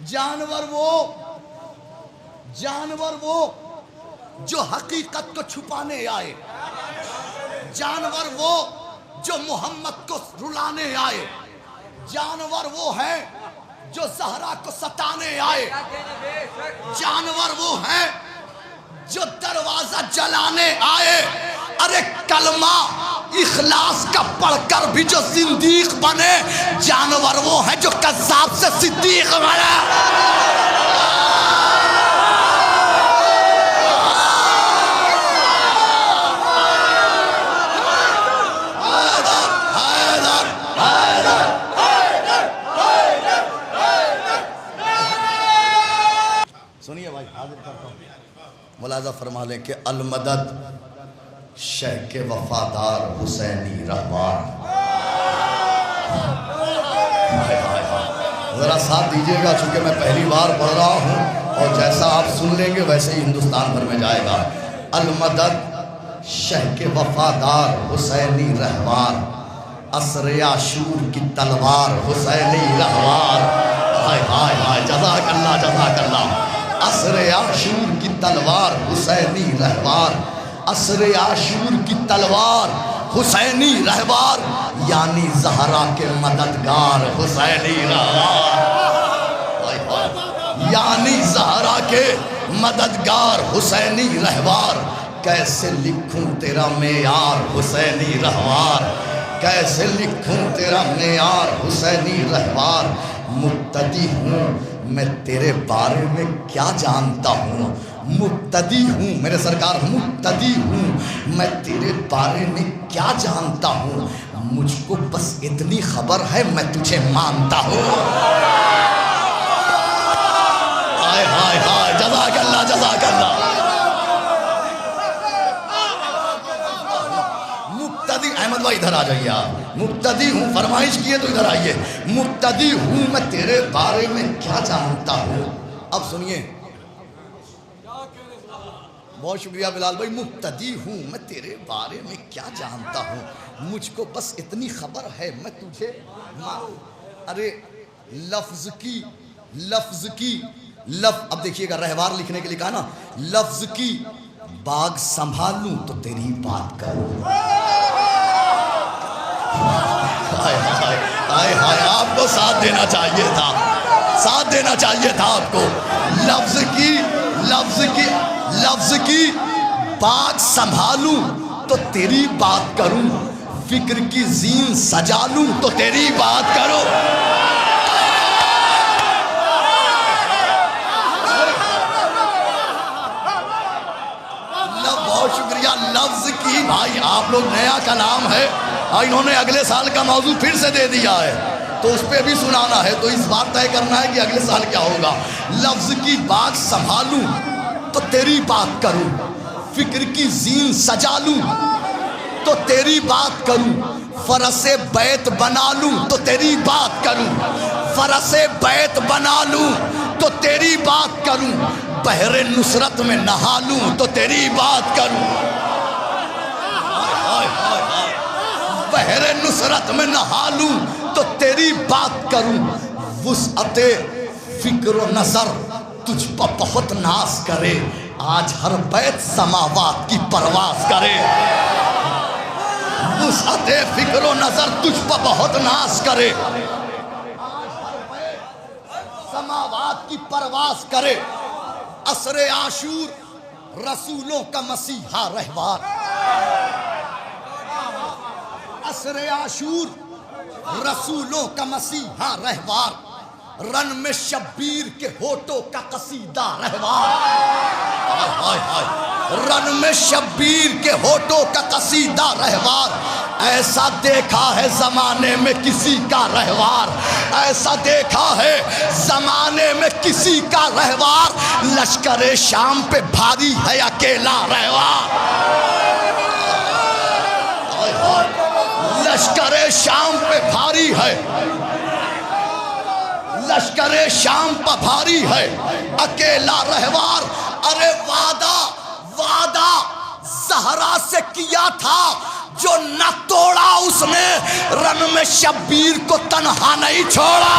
जानवर वो जो हकीकत को छुपाने आए, जानवर वो जो मोहम्मद को रुलाने आए, जानवर वो है जो ज़हरा को सताने आए, जानवर वो है जो दरवाजा जलाने आए। अरे कलमा इखलास का पढ़कर भी जो सिद्दीक बने, जानवर वो है जो कज़्ज़ाब से सिद्दीक बने। सुनिए भाई, हाजिर करता हूँ, मुलाज़ा फरमा लें कि अलमदद शेख के वफादार हुसैनी रहवार। ज़रा साथ दीजिएगा, चूँकि मैं पहली बार पढ़ रहा हूँ और जैसा आप सुन लेंगे वैसे ही हिंदुस्तान भर में जाएगा। अलमदद शेख के वफादार हुसैनी रहवार, असरे आशूर की तलवार हुसैनी रहवार। हाय हाय हाय, जज़ाकल्लाह जज़ाकल्लाह। असरे आशूर की तलवार हुसैनी रहवार, असरे आशूर की तलवार हुसैनी रहवार, यानी ज़हरा के मददगार हुसैनी रहवार, यानी ज़हरा के मददगार हुसैनी रहवार। कैसे लिखूं तेरा मेयार हुसैनी रहवार, कैसे लिखूं तेरा मेयार हुसैनी रहवार। मुक्तदी हूँ मैं तेरे बारे में क्या जानता हूँ, मुक्तदी हूँ मेरे सरकार, मुक्तदी हूँ मैं तेरे बारे में क्या जानता हूँ। मुझको बस इतनी खबर है मैं तुझे मानता हूँ। हाय हाय हाय, जज़ाकल्लाह जज़ाकल्लाह। मुक्तदी, अहमद भाई इधर आ जाइए आप। मुक्तदी हूँ, फरमाइश किए तो इधर आइए। मुक्तदी हूँ मैं तेरे बारे में क्या जानता हूँ। अब सुनिए, बहुत शुक्रिया बिलाल भाई। मुक्तदी हूँ मैं तेरे बारे में क्या जानता हूँ, मुझको बस इतनी खबर है मैं तुझे अरे लफ्ज़ की अब देखिएगा, रहवार लिखने के लिए कहा ना, लफ्ज़ की बाग संभालूं तो तेरी बात करूं। हाय हाय हाय हाय, आपको साथ देना चाहिए था, साथ देना चाहिए था आपको। लफ्ज़ की बाग संभालूं तो तेरी बात करूं, फिक्र की ज़ीन सजा लूं तो तेरी बात करूं। बहुत शुक्रिया। लफ्ज़ की, भाई आप लोग नया कलाम है, इन्होंने अगले साल का मौजू फिर से दे दिया है, तो उस पर भी सुनाना है, तो इस बात तय करना है कि अगले साल क्या होगा। लफ्ज़ की बात संभालूं तो तेरी बात करूं, फिक्र की ज़ीन सजा लूं तो तेरी बात करूं, फरसे बैत बना लूं तो तेरी बात करूं, फरसे बैत बना लूं तो तेरी बात करूं, बहरे नुसरत में नहा लूं तो तेरी बात करूं। बहरे नुसरत में नहा लूं तो तेरी बात करूं, वुसअते फिक्र नजर तुझ पर बहुत नाज करे, आज हर बैत समावात की परवास करे। वुसअते फिक्र नजर तुझ पर बहुत नाज करे, समावात की परवास करे। असरे आशूर रसूलों का मसीहा रहवार, असरे आशूर रसूलों का मसीहा रहवार, रन में शब्बीर के होठों का कसीदा रहवार। रन में शब्बीर के होठों का कसीदा रहवार, ऐसा देखा है जमाने में किसी का रहवार, ऐसा देखा है जमाने में किसी का रहवार। लश्करे शाम पे भारी है अकेला रहवार, लश्करे शाम पे भारी है, लश्करे शाम पर भारी है अकेला रहवार। अरे वादा ज़हरा से किया था जो न तोड़ा उसने, रन में शब्बीर को तन्हा नहीं छोड़ा।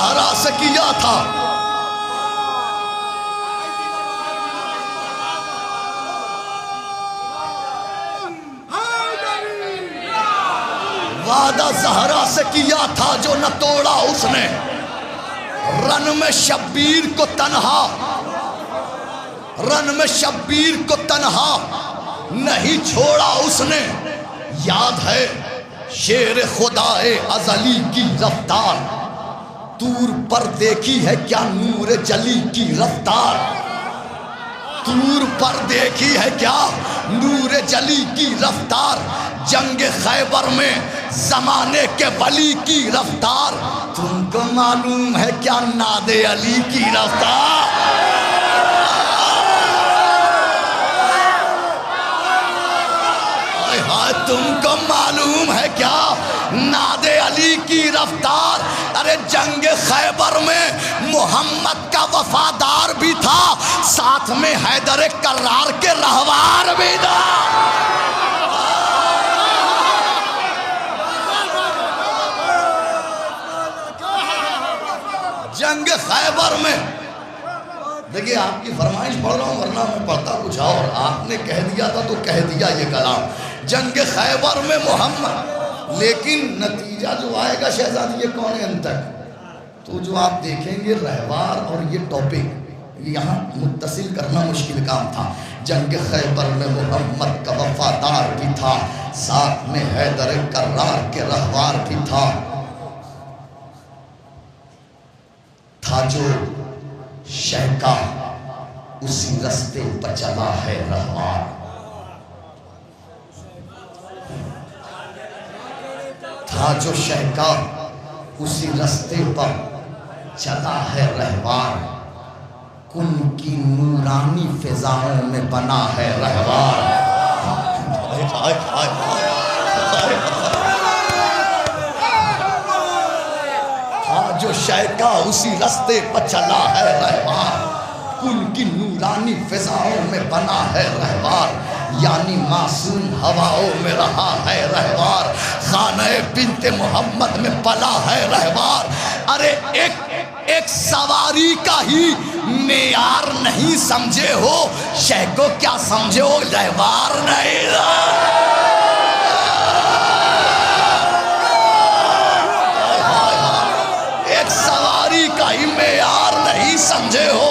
ज़हरा से किया था। वादा ज़हरा से किया था जो न तोड़ा उसने, रन में शब्बीर को तन्हा, रन में शब्बीर को तन्हा नहीं छोड़ा उसने। याद है शेर खुदाए अजली की रफ्तार, दूर पर देखी है क्या नूर जली की रफ्तार, दूर पर देखी है क्या नूर जली की रफ्तार, जंग खैबर में जमाने के वली की रफ्तार। तुमको मालूम है क्या नादे अली की रफ्तार? हाय तुमको मालूम है क्या नादे अली की रफ्तार? अरे जंग खैबर में मोहम्मद का वफादार भी था, साथ में हैदर कर्रार के रहवार भी था। जंग खैबर में देखिए, आपकी फरमाइश पढ़ रहा हूँ, वरना मैं पढ़ता कुछ और, आपने कह दिया था तो कह दिया ये कलाम। जंग खैबर में मोहम्मद, लेकिन नतीजा जो आएगा शहजादी ये कौन है अंत तक, तो जो आप देखेंगे रहवार और ये टॉपिक यहाँ मुत्तसिल करना मुश्किल काम था। जंग खैबर में मोहम्मद का वफादार भी था, साथ में हैदर कर्रार के रहवार भी था जो शहका उसी रास्ते पर चला है रहवार, था जो शहका उसी रास्ते पर चला है रहवार, कुन की नूरानी फिजाओं में बना है रहवार। जो शहका उसी रास्ते पर चला है रहवार, कुल की नूरानी फिजाओं में बना है रहवार, यानी मासूम हवाओं में रहा है रहवार, खाने बिन्ते मोहम्मद में पला है रहवार। अरे एक सवारी का ही मेयार नहीं समझे हो, शह को क्या समझे हो रहवार नहीं। सवारी का ही मेयार नहीं समझे हो,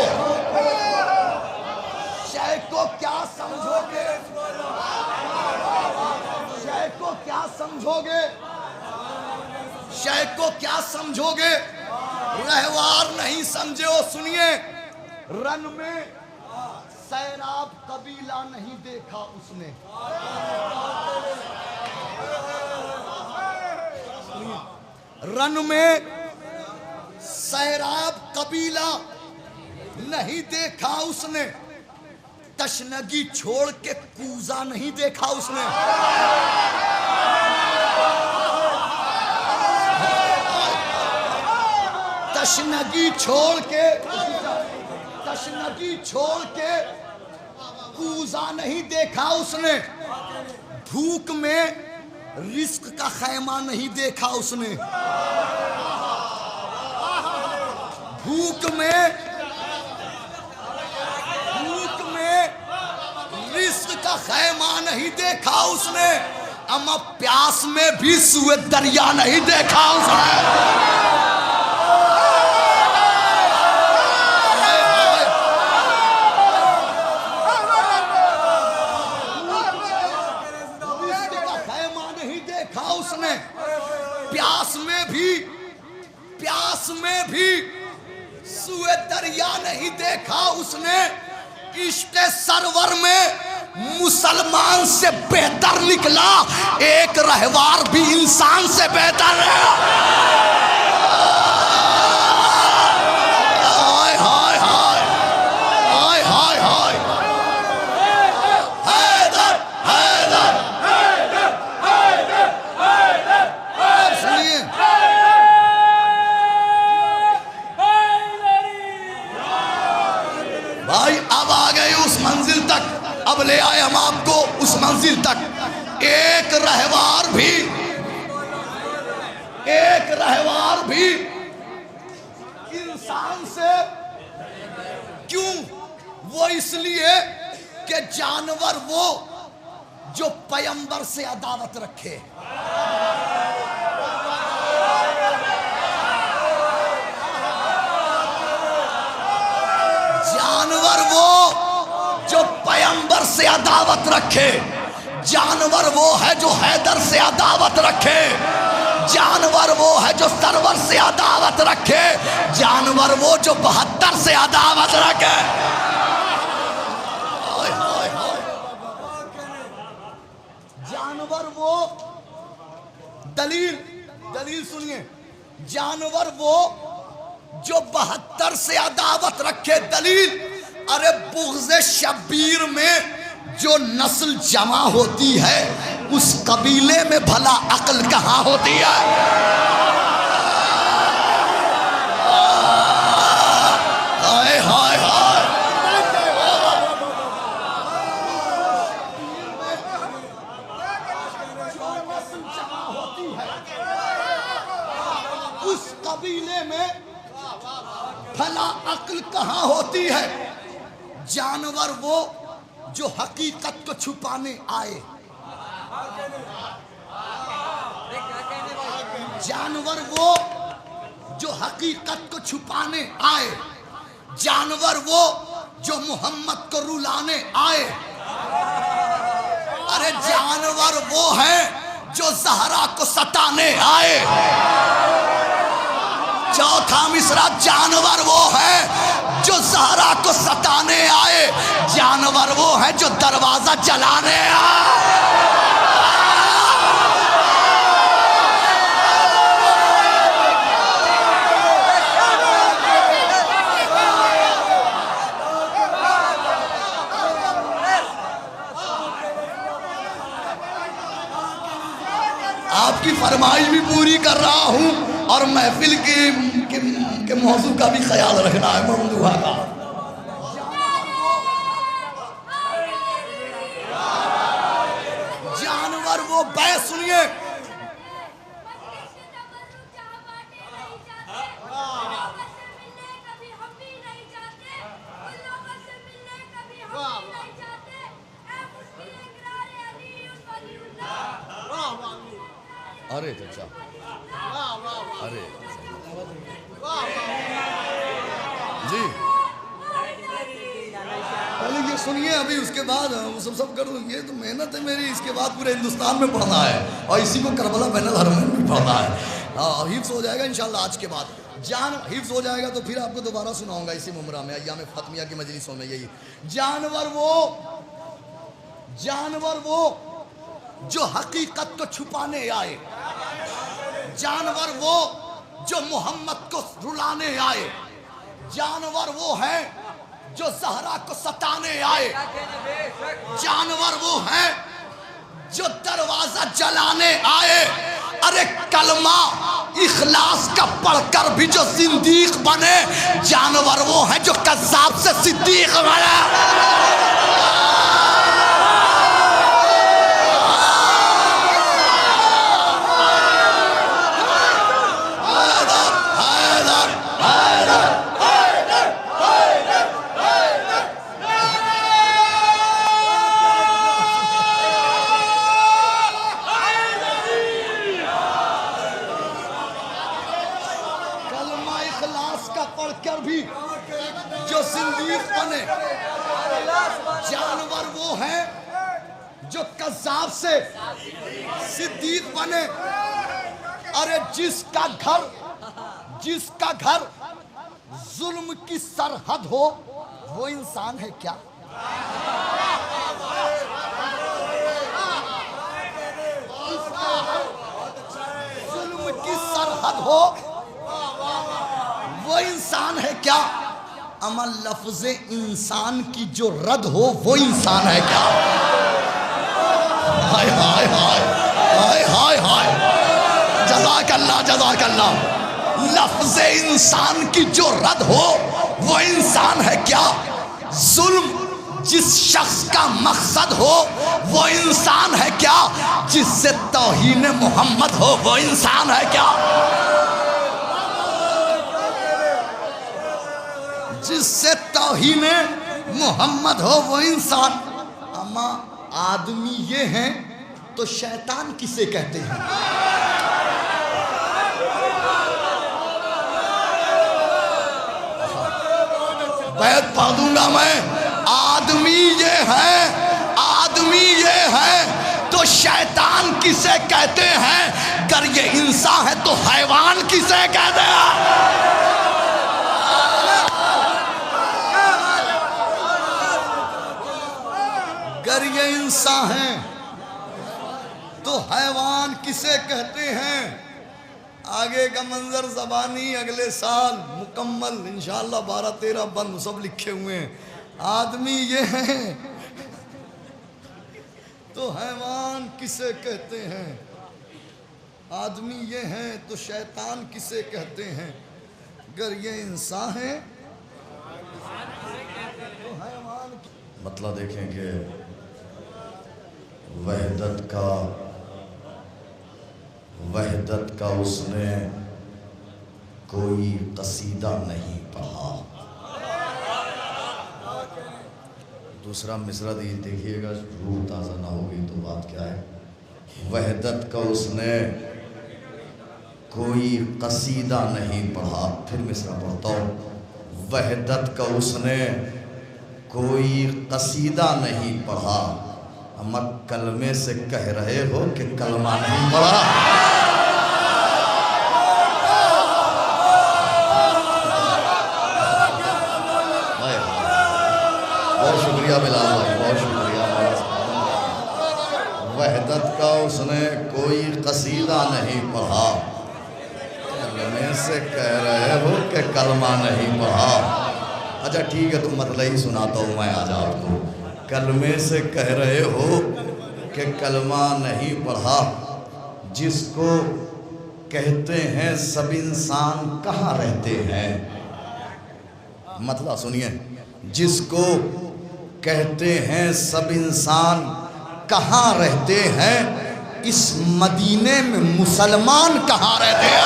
शह को क्या समझोगे, शह को क्या समझोगे, शह को क्या समझोगे, रहवार नहीं समझे हो। सुनिए, रन में सैराब कबीला नहीं देखा उसने, रन में सैराब कबीला नहीं देखा उसने, तशनगी छोड़ के कूजा नहीं देखा उसने, तशनगी छोड़ के कूजा नहीं देखा उसने, भूख में रिस्क का खैमा नहीं देखा उसने, भूख में रिस्क का खैमा नहीं देखा उसने, अमा प्यास में भी सुए दरिया नहीं देखा उसने। रिस्क का खैमा नहीं देखा उसने, प्यास में भी सुए दरिया नहीं देखा उसने। इश्क़ सरवर में मुसलमान से बेहतर निकला, एक रहवार भी इंसान से बेहतर है। हाय हाय हाय हाय हाय हाय, हैदर हैदर हैदर हैदर हैदर। सुनिए, भाई अब आ गए उस मंजिल तक, अब ले आए हम आपको उस मंजिल तक। एक रहवार भी जान से। क्यों? वो इसलिए कि जानवर वो जो पैगंबर से अदावत रखे। जानवर वो जो पैगंबर से अदावत रखे। जानवर वो है जो हैदर से अदावत रखे। जानवर वो है जो सरवर से अदावत रखे। जानवर वो जो 72 से अदावत रखे। जानवर वो दलील सुनिए। जानवर वो जो 72 से अदावत रखे। दलील, अरे बुग़्ज़ शब्बीर में जो नस्ल जमा होती है उस कबीले में भला अक्ल कहाँ होती है? हाय हाय हाय। जो नस्ल जमा होती है उस कबीले में भला अक्ल कहाँ होती है? जानवर वो जो हकीकत को छुपाने आए। जानवर वो जो हकीकत को छुपाने आए। जानवर वो जो मोहम्मद को रुलाने आए। अरे जानवर वो है जो ज़हरा को सताने आए। चौथा मिसरा, जानवर वो है जो ज़हरा को सताने आए। जानवर वो है जो दरवाजा जलाने आए। आपकी फरमाइश भी पूरी कर रहा हूं और महफिल के मौजू का भी ख्याल रखना है। ममदूहा का जानवर वो सुनिए। अरे चाचा, अरे जी, पहले ये सुनिए, अभी उसके बाद सब कर लो। ये तो मेहनत है मेरी, इसके बाद पूरे हिंदुस्तान में पढ़ना है और इसी को करबला बैनुल हरमैन में भी पढ़ना है। हिफ्ज़ हो जाएगा इंशाल्लाह आज के बाद। हिफ्ज़ हो जाएगा तो फिर आपको दोबारा सुनाऊंगा इसी मुमरा में, अय्याम फ़ातिमिया की मजलिसों में। यही जानवर वो जो हकीकत को छुपाने आए। जानवर वो जो मोहम्मद को रुलाने आए। जानवर वो है जो ज़हरा को सताने आए। जानवर वो है जो दरवाजा जलाने आए। अरे कलमा इखलास का पढ़कर भी जो सिद्दीक बने। जानवर वो है जो कज़्ज़ाब से सिद्दीक बने। पढ़कर भी जो सिद्दीक बने। जानवर वो है जो कज़्ज़ाब से सिद्दीक बने। अरे जिसका घर जुल्म की सरहद हो वो इंसान है क्या? जुल्म की सरहद हो वो इंसान है क्या? अमा लफ्ज़े इंसान की जो रद हो वो इंसान है क्या? हाय हाय हाय हाय हाय हाय, जज़ाकल्लाह जज़ाकल्लाह। लफ्ज़े इंसान की जो रद हो वो इंसान है क्या? जुल्म जिस शख्स का मकसद हो वो इंसान है क्या? जिससे तौहीन मोहम्मद हो वो इंसान है क्या? जिससे तौहीन मोहम्मद हो वो इंसान। अम्मा आदमी ये हैं तो शैतान किसे कहते हैं? बैत पढ़ दूंगा मैं। आदमी ये है, आदमी ये है तो शैतान किसे कहते हैं? अगर ये इंसान है तो हैवान किसे कहते हैं? अगर ये इंसान है तो हैवान किसे कहते हैं? आगे का मंजर ज़बानी अगले साल मुकम्मल इंशाअल्लाह 12-13 बंद सब लिखे हुए हैं। आदमी ये है तो हैवान किसे कहते हैं? आदमी ये है तो शैतान किसे कहते हैं? अगर ये इंसान है तो हैवान। मतलब देखें कि वहदत का उसने कोई कसीदा नहीं पढ़ा। दूसरा मिसरा देखिएगा, रूह ताज़ा ना होगी तो बात क्या है। वहदत का उसने कोई कसीदा नहीं पढ़ा। फिर मिसरा पढ़ता हूँ। वहदत का उसने कोई कसीदा नहीं पढ़ा। हम कलमे से कह रहे हो कि कलमा नहीं पढ़ा। बहुत शुक्रिया बिलाल भाई, बहुत शुक्रिया। वहदत का उसने कोई कसीदा नहीं पढ़ा। कलमे से कह रहे हो कि कलमा नहीं पढ़ा। अच्छा ठीक है, तो मतलब ही सुनाता हूँ मैं आज आपको। कलमे से कह रहे हो कि कलमा नहीं पढ़ा। जिसको कहते हैं सब इंसान कहाँ रहते हैं? मतलब सुनिए, जिसको कहते हैं सब इंसान कहाँ रहते हैं, इस मदीने में मुसलमान कहाँ रहते हैं?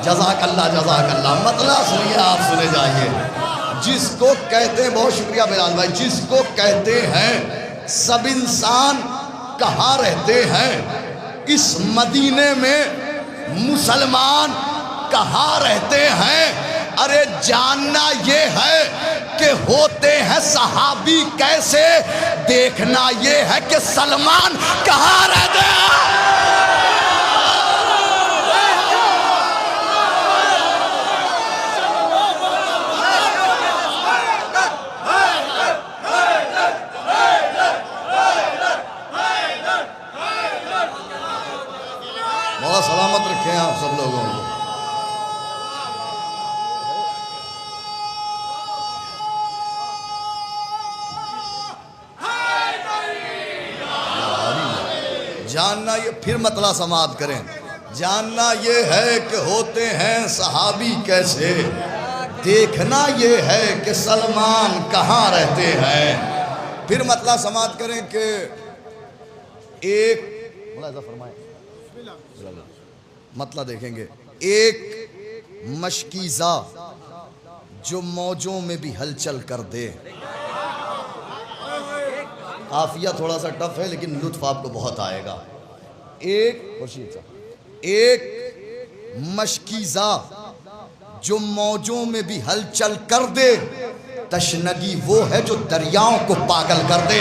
जज़ाकल्लाह जज़ाकल्लाह। मतलब सुनिए, आप सुने जाइए। जिसको कहते हैं, बहुत शुक्रिया बिलाल भाई, जिसको कहते हैं सब इंसान कहाँ रहते हैं, इस मदीने में मुसलमान कहाँ रहते हैं? अरे जानना ये है कि होते हैं सहाबी कैसे, देखना ये है कि सलमान कहाँ रहते हैं। बहुत सलामत रखें आप सब लोगों को। जानना ये, फिर मतला समाप्त करें। जानना ये है कि होते हैं सहाबी कैसे, देखना ये है कि सलमान कहाँ रहते हैं। फिर मतला समाप्त करें कि एक मतलब देखेंगे, एक मशकीज़ा जो मौजों में भी हलचल कर दे। काफिया थोड़ा सा टफ है लेकिन लुत्फ आपको बहुत आएगा। एक मशकीज़ा जो मौजों में भी हलचल कर दे, तशनगी वो है जो दरियाओं को पागल कर दे।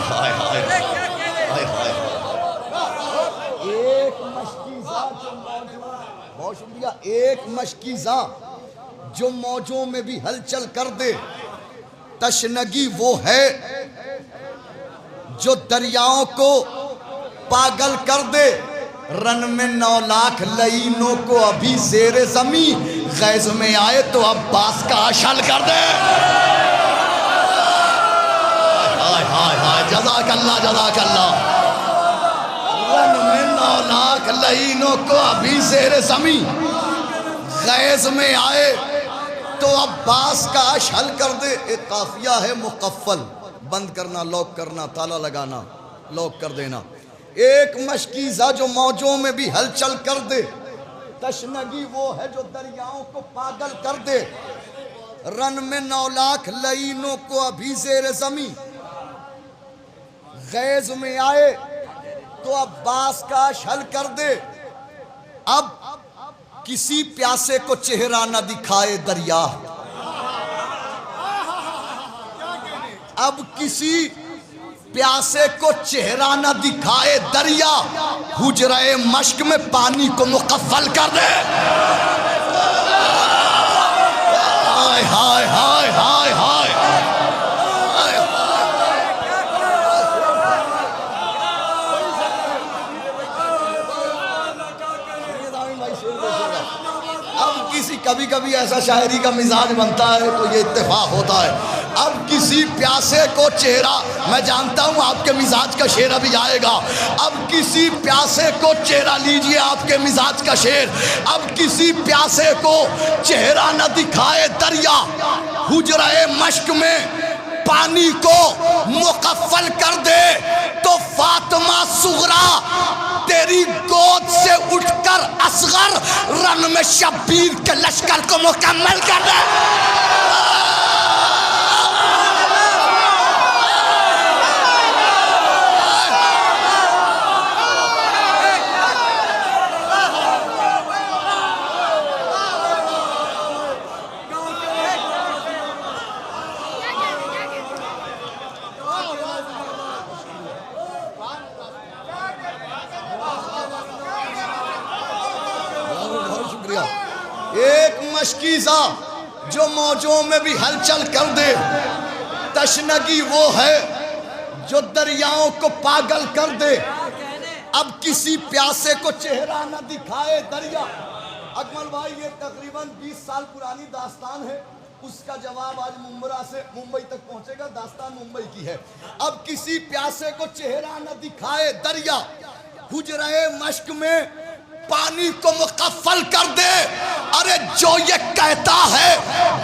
हाय हाय हाय हाय। एक मशकीज़ा जो बहुत शुक्रिया। एक मशकीज़ा जो मौजों में भी हलचल कर दे, तशनगी वो है जो दरियाओं को पागल कर दे। रन में 9 लाख लईनों को अभी ज़ेरे ज़मी, गैज़ में आए तो अब्बास का अशल कर दे। हाय हाय हाय, जज़ाकल्लाह जज़ाकल्लाह। रन में 9 लाख लईनों को अभी ज़ेरे ज़मी, गैज़ में आए तो अब्बास का अशल कर दे। एक काफिया है मुकफ्फल, बंद करना, लॉक करना, ताला लगाना, लॉक कर देना। एक मशकीज़ा जो मौजों में भी हलचल कर दे, तशनगी वो है जो दरियाओं को पागल कर दे। रन में 9 लाख लईनों को अभी ज़ेर ज़मी, गैज़ में आए तो अब्बास का हल कर दे। अब किसी प्यासे को चेहरा न दिखाए दरिया, अब किसी प्यासे को चेहरा न दिखाए दरिया, हुजरे मश्क में पानी को मुकफ्फल कर दे। हाय हाय हाय हाय हाय, अब किसी कभी कभी ऐसा शायरी का मिजाज बनता है तो ये इत्तेफाक होता है। अब किसी प्यासे को चेहरा, मैं जानता हूं आपके मिजाज का शेर अभी आएगा। अब किसी प्यासे को चेहरा, लीजिए आपके मिजाज का शेर। अब किसी प्यासे को चेहरा न दिखाए दरिया, हुजरे मश्क में पानी को मुकफ्फल कर दे। तो फातिमा सुगरा तेरी गोद से उठकर असगर रन में शब्बीर के लश्कर को मुकम्मल कर दे। एक मशकीज़ा जो मौजों में भी हलचल कर दे, तशनगी वो है जो दरियाओं को पागल कर दे। अब किसी प्यासे को चेहरा न दिखाए दरिया। अकमल भाई, ये तकरीबन 20 साल पुरानी दास्तान है, उसका जवाब आज मुंबई तक पहुंचेगा। दास्तान मुंबई की है। अब किसी प्यासे को चेहरा न दिखाए दरिया, हुजरे मश्क में पानी को मुकफ्फल कर दे। अरे जो ये कहता है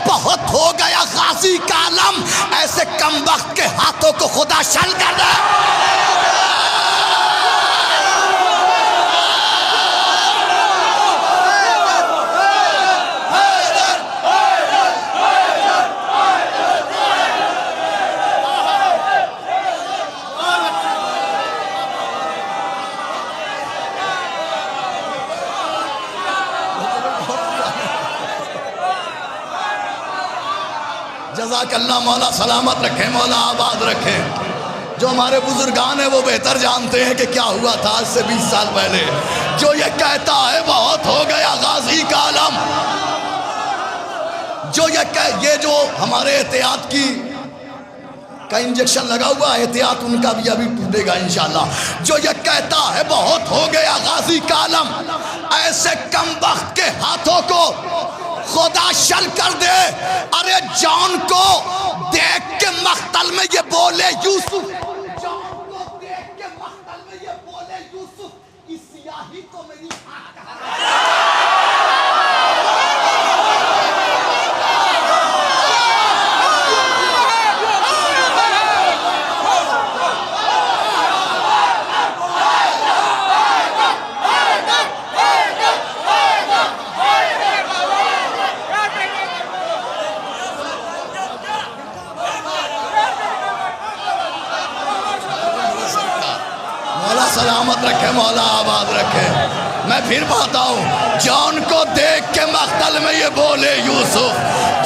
बहुत हो गया गाजी का आलम, ऐसे कमबख्त के हाथों को खुदा शल कर दे। जज़ाकल्लाह, मौला सलामत रखे, मौला आबाद रखे। जो हमारे बुजुर्गान हैं वो बेहतर जानते हैं कि क्या हुआ था आज से 20 साल पहले। जो ये कहता है बहुत हो गया गाजी का आलम, जो ये जो हमारे एहतियात की का इंजेक्शन लगा हुआ है, एहतियात उनका भी अभी टूटेगा इंशाल्लाह। जो ये कहता है बहुत हो गया गाजी का आलम, ऐसे कमबख्त के हाथों को खुदा शल कर दे। अरे जॉन को देख के मख्तल में ये बोले यूसुफ, जॉन को देख के मख्तल में ये बोले यूसुफ, इस सियाही तो मेरी सलामत रखे, मौला आबाद रखे। मैं फिर कहता हूँ, जॉन को देख के मख्तल में ये बोले यूसुफ,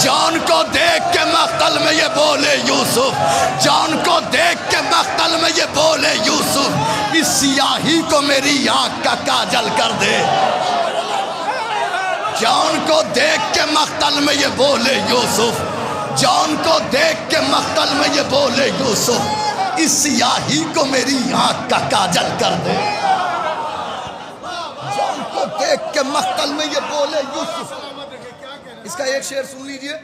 जॉन को देख के मख्तल में ये बोले यूसुफ, जॉन को देख के मख्तल में ये बोले यूसुफ, इस सियाही को मेरी आँख का काजल कर दे। जॉन को देख के मख्तल में ये बोले यूसुफ, जॉन को देख के मख्तल में ये बोले यूसुफ, इस सियाही को मेरी आँख का काजल कर दे। जॉन को देख के मख्तल में ये बोले यूसुफ। इसका एक शेर सुन लीजिए।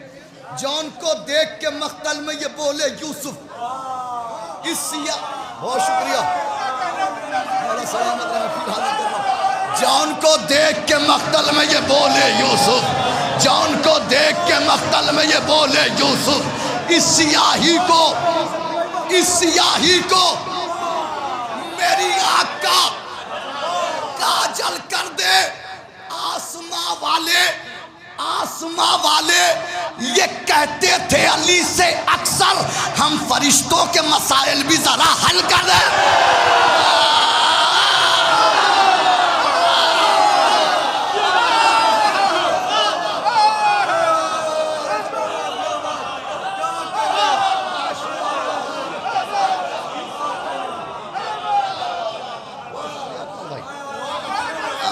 जॉन को देख के मख्तल में ये बोले यूसुफ, इस सिया, बहुत शुक्रिया, जॉन को देख के मख्तल में ये बोले यूसुफ, जॉन को देख के मख्तल में ये बोले यूसुफ, इस सियाही को मेरी आँख का आसमां वाले ये कहते थे अली से अक्सर, हम फरिश्तों के मसाइल भी जरा हल कर दें।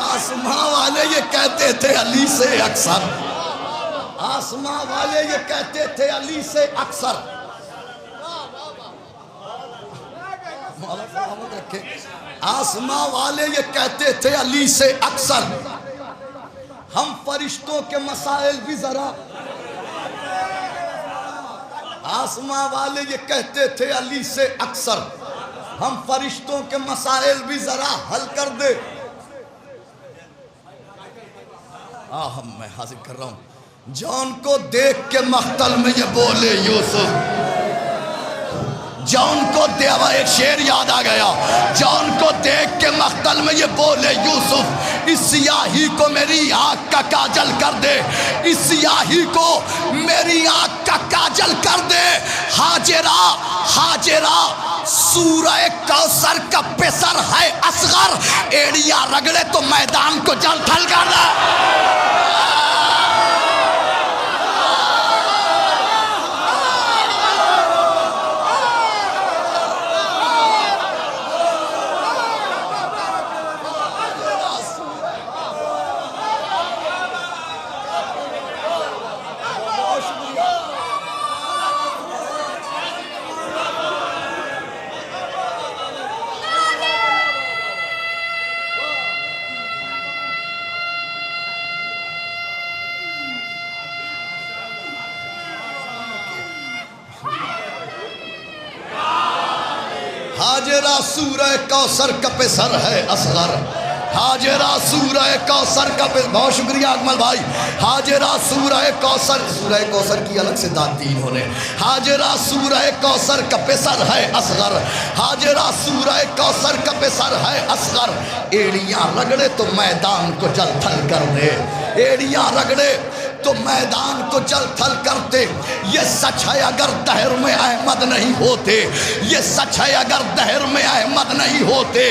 आसमां वाले ये कहते थे अली से अक्सर, आसमां वाले ये कहते थे अली से अक्सर। आसमां वाले ये कहते थे अली से अक्सर, हम फरिश्तों के मसाइल भी जरा। आसमां वाले ये कहते थे अली से अक्सर, हम फरिश्तों के मसाइल भी जरा हल कर दे। मैं हाजिर कर रहा हूं। जॉन को देख के मख्तल में ये बोले यूसुफ, जॉन को देवा, एक शेर याद आ गया। जॉन को देख के मख्तल में ये बोले यूसुफ, इस सियाही को मेरी आँख का काजल कर दे, इस सियाही को मेरी आँख का काजल कर दे। हाजिरा हाजिरा सूरह कौसर का पेसर है असगर, एड़िया रगड़े तो मैदान को जल थल कर दे। हाजिरा सूरह कौसर का पेसर है असगर, हाजिरा सूरह कौसर का पेसर। बहुत शुक्रिया अकमल भाई। हाजिरा सूरह कौसर, सूरह कौसर की अलग से दाद दी इन्होंने। हाजिरा सूरह कौसर का पेसर है असगर, हाजिरा सूरह कौसर का पेसर है असगर, एड़ियां रगड़े तो मैदान को जल थल कर दे, एड़ियां रगड़े तो मैदान को जल थल करते। ये सच है अगर दहर में अहमद नहीं होते, ये सच है अगर दहर में अहमद नहीं होते,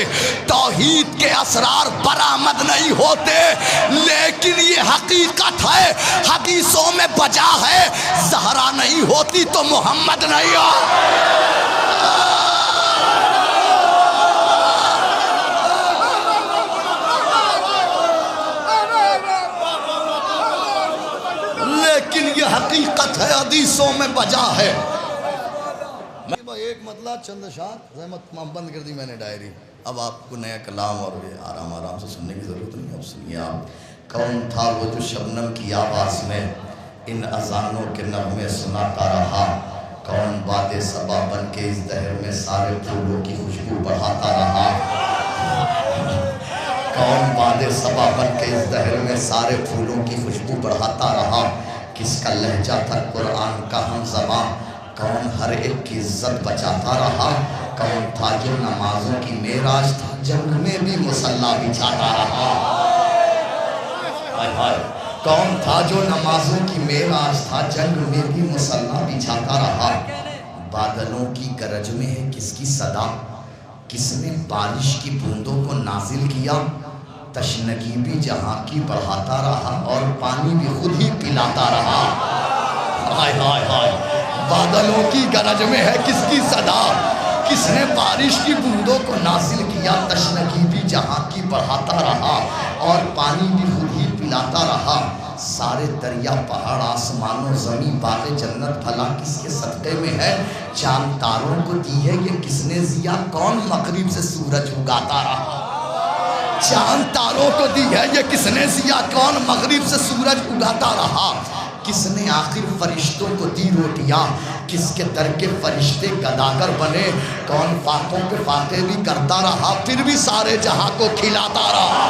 तौहीद के असरार बरामद नहीं होते। लेकिन ये हकीकत है, हदीसों में बजा है, ज़हरा नहीं होती तो मोहम्मद नहीं हो। लेकिन ये हकीकत है, हदीसों में बजा है। एक मतला चंद शाह रहमत बंद कर दी मैंने डायरी। अब आपको नया कलाम और ये आराम आराम से सुनने की ज़रूरत नहीं है। अब सुनिए आप। कौन था वो जो शबनम की आवाज़ में इन अजानों के नगमे सुनाता रहा, कौन बादे सबा बन के इस दहर में सारे फूलों की खुशबू बढ़ाता रहा, कौन बादे सबा बन के इस दहर में सारे फूलों की खुशबू बढ़ाता रहा, किसका लहजा था कुरान का हम ज़बां, कौन हर एक की इज्जत बचाता रहा, कौन था जो नमाजों की मेराज था, जंग में भी मुसल्ला बिछाता रहा। हाय हाय, कौन था जो नमाजों की मेराज था, जंग में भी मुसल्ला बिछाता रहा। बादलों की गरज में है किसकी सदा, किसने बारिश की बूंदों को नाजिल किया, तशनगी भी जहाँ की बढ़ाता रहा और पानी भी खुद ही पिलाता रहा। हाय हाय हाय, बादलों की गरज में है किसकी सदा, किसने बारिश की बूंदों को नाजिल किया, तशनगी भी जहाँ की बढ़ाता रहा और पानी भी खुद ही पिलाता रहा। सारे दरिया पहाड़ आसमानों ज़मीं बाग़े जन्नत भला किसके सदक़े में है, चांद तारों को दी है ये किसने ज़िया, कौन मग़रिब से सूरज उगाता रहा। चांद तारों को दी है ये किसने ज़िया, कौन मग़रिब से सूरज उगाता रहा। किसने आखिर फरिश्तों को दी रोटियाँ, किसके दर के फरिश्ते गदागर बने, कौन फाकों पे फाके भी करता रहा फिर भी सारे जहां को खिलाता रहा।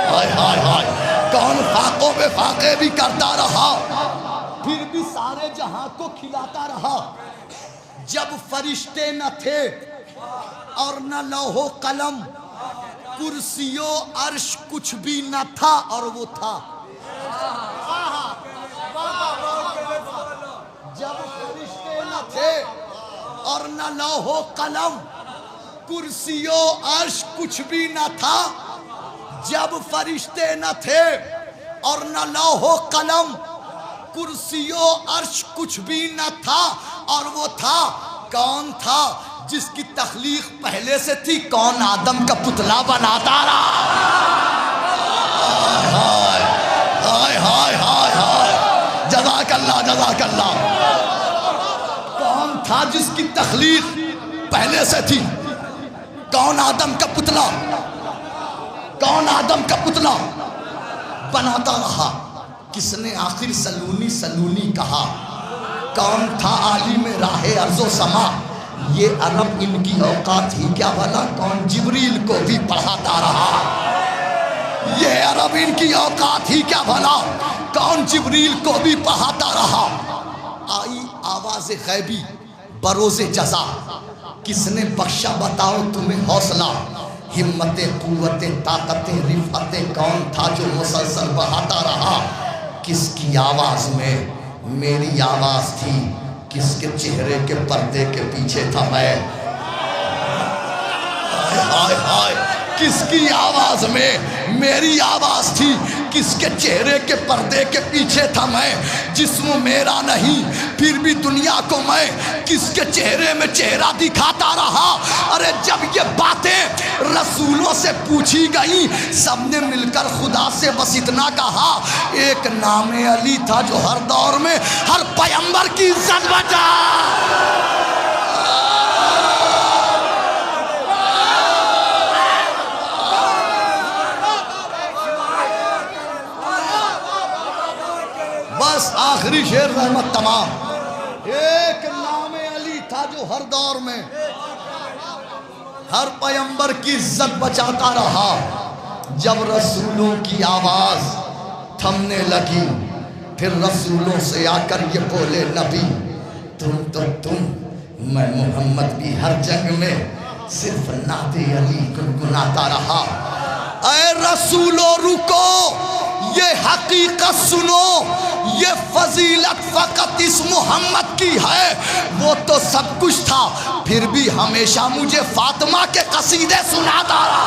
हाय हाय हाय, कौन फाकों पे फाके भी करता रहा फिर भी सारे जहां को खिलाता रहा। जब फरिश्ते न थे और न लौहो कलम, कुर्सियों अर्श कुछ भी न था और वो था। और न लौहो कलम, कुर्सियो अर्श कुछ भी न था जब फरिश्ते न थे। और न लौहो कलम, कुर्सियो अर्श कुछ भी न था। और वो था, कौन था जिसकी तख्लीक पहले से थी? कौन आदम का पुतला बनाता रहा? हाय हाय हाय हाय हाय, जज़ाकल्लाह जज़ाकल्लाह। कौन था जिसकी तख्लीक पहले से थी? कौन आदम का पुतला, कौन आदम का पुतला बनाता रहा? किसने आखिर सलूनी सलूनी कहा? कौन था आलिम राहे अर्ज़ो समा? ये अरब इनकी औकात ही क्या भला, कौन जिब्रील को भी पढ़ाता रहा? ये अरब इनकी औकात ही क्या भला, कौन जिब्रील को भी पढ़ाता रहा? आई आवाज़ गैबी बरोज़े जज़ा, किसने बख्शा बताओ तुम्हें हौसला? हिम्मतें कुव्वतें ताकतें रिफ़तें, कौन था जो मुसलसल बहाता रहा? किसकी आवाज़ में मेरी आवाज़ थी? किसके चेहरे के पर्दे के पीछे था मैं? हाय हाय, किसकी आवाज़ में मेरी आवाज़ थी? किसके चेहरे के पर्दे के पीछे था मैं? जिस्म मेरा नहीं फिर भी दुनिया को मैं किसके चेहरे में चेहरा दिखाता रहा? अरे जब ये बातें रसूलों से पूछी गई, सबने मिलकर खुदा से बस इतना कहा, एक नामे अली था जो हर दौर में हर पैगंबर की इज्जत बचा। बस आखिरी शेर रहमत तमाम। एक नामे अली था जो हर दौर में हर पैगंबर की इज्जत बचाता रहा। जब रसूलों की आवाज़ थमने लगी, फिर रसूलों से आकर ये बोले नबी, तुम तो तुम, मैं मोहम्मद भी हर जंग में सिर्फ नाते अली गुनगुनाता रहा। ऐ रसूलो रुको, ये हकीकत सुनो, ये फजीलत फ़कत इस मोहम्मद की है। वो तो सब कुछ था, फिर भी हमेशा मुझे फातिमा के कसीदे सुनाता रहा।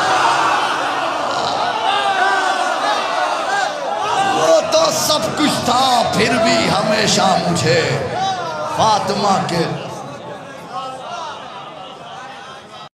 वो तो सब कुछ था, फिर भी हमेशा मुझे फातिमा के